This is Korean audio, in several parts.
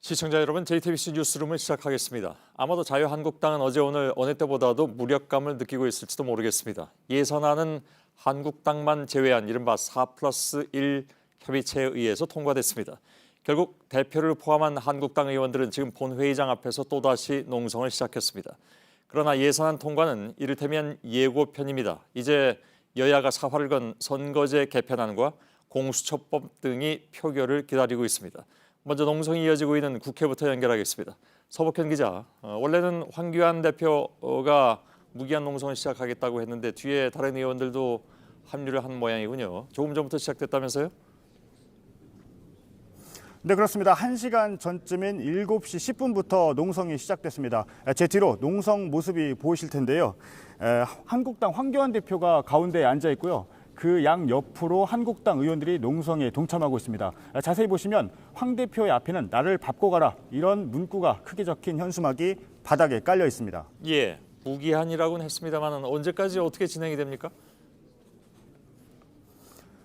시청자 여러분, JTBC 뉴스룸을 시작하겠습니다. 아마도 자유한국당은 어제 오늘 어느 때보다도 무력감을 느끼고 있을지도 모르겠습니다. 예산안은 한국당만 제외한 이른바 4+1 협의체에 의해서 통과됐습니다. 결국 대표를 포함한 한국당 의원들은 지금 본회의장 앞에서 또다시 농성을 시작했습니다. 그러나 예산안 통과는 이를테면 예고편입니다. 이제 여야가 사활을 건 선거제 개편안과 공수처법 등이 표결을 기다리고 있습니다. 먼저 농성이 이어지고 있는 국회부터 연결하겠습니다. 서복현 기자, 원래는 황교안 대표가 무기한 농성을 시작하겠다고 했는데 뒤에 다른 의원들도 합류를 한 모양이군요. 조금 전부터 시작됐다면서요? 네, 그렇습니다. 1시간 전쯤인 7시 10분부터 농성이 시작됐습니다. 제 뒤로 농성 모습이 보이실 텐데요. 한국당 황교안 대표가 가운데에 앉아 있고요. 그 양 옆으로 한국당 의원들이 농성에 동참하고 있습니다. 자세히 보시면 황 대표의 앞에는 나를 밟고 가라 이런 문구가 크게 적힌 현수막이 바닥에 깔려 있습니다. 예, 무기한이라고는 했습니다만 언제까지 어떻게 진행이 됩니까?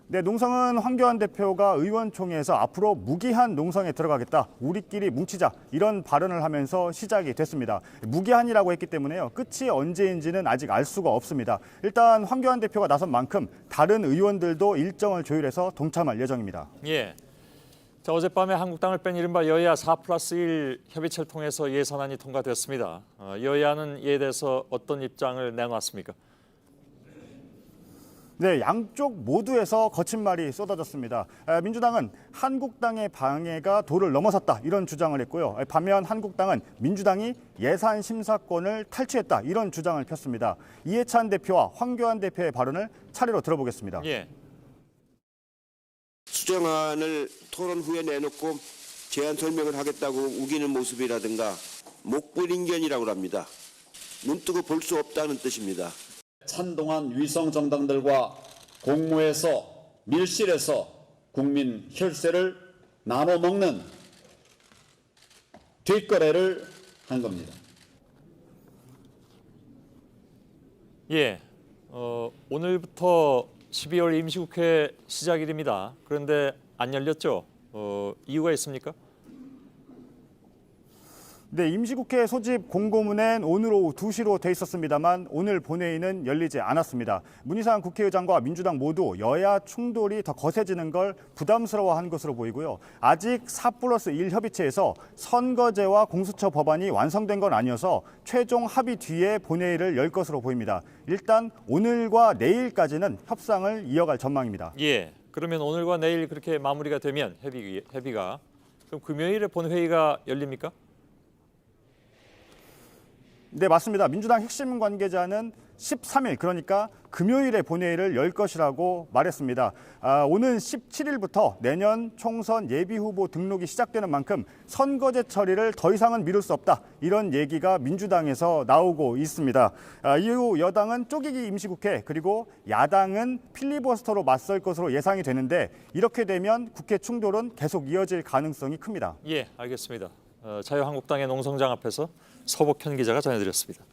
네, 농성은 황교안 대표가 의원총회에서 앞으로 무기한 농성에 들어가겠다, 우리끼리 뭉치자 이런 발언을 하면서 시작이 됐습니다. 무기한이라고 했기 때문에요. 끝이 언제인지는 아직 알 수가 없습니다. 일단 황교안 대표가 나선 만큼 다른 의원들도 일정을 조율해서 동참할 예정입니다. 예. 자, 어젯밤에 한국당을 뺀 이른바 여야 4+1 협의체를 통해서 예산안이 통과됐습니다. 여야는 이에 대해서 어떤 입장을 내놨습니까? 네, 양쪽 모두에서 거친 말이 쏟아졌습니다. 민주당은 한국당의 방해가 도를 넘어섰다 이런 주장을 했고요. 반면 한국당은 민주당이 예산 심사권을 탈취했다 이런 주장을 폈습니다. 이해찬 대표와 황교안 대표의 발언을 차례로 들어보겠습니다. 예. 수정안을 토론 후에 내놓고 제안 설명을 하겠다고 우기는 모습이라든가 목불인견이라고 합니다. 눈뜨고 볼 수 없다는 뜻입니다. 찬동한 위성 정당들과 공모해서 밀실에서 국민 혈세를 나눠 먹는 뒷거래를 한 겁니다. 예, 오늘부터 12월 임시국회 시작일입니다. 그런데 안 열렸죠? 이유가 있습니까? 네, 임시국회 소집 공고문엔 오늘 오후 2시로 돼 있었습니다만 오늘 본회의는 열리지 않았습니다. 문희상 국회의장과 민주당 모두 여야 충돌이 더 거세지는 걸 부담스러워한 것으로 보이고요. 아직 4+1 협의체에서 선거제와 공수처 법안이 완성된 건 아니어서 최종 합의 뒤에 본회의를 열 것으로 보입니다. 일단 오늘과 내일까지는 협상을 이어갈 전망입니다. 예, 그러면 오늘과 내일 그렇게 마무리가 되면 협의가 그럼 금요일에 본회의가 열립니까? 네, 맞습니다. 민주당 핵심 관계자는 13일, 그러니까 금요일에 본회의를 열 것이라고 말했습니다. 오는 17일부터 내년 총선 예비후보 등록이 시작되는 만큼 선거제 처리를 더 이상은 미룰 수 없다. 이런 얘기가 민주당에서 나오고 있습니다. 이후 여당은 쪼개기 임시국회, 그리고 야당은 필리버스터로 맞설 것으로 예상이 되는데 이렇게 되면 국회 충돌은 계속 이어질 가능성이 큽니다. 예, 알겠습니다. 자유한국당의 농성장 앞에서 서복현 기자가 전해드렸습니다.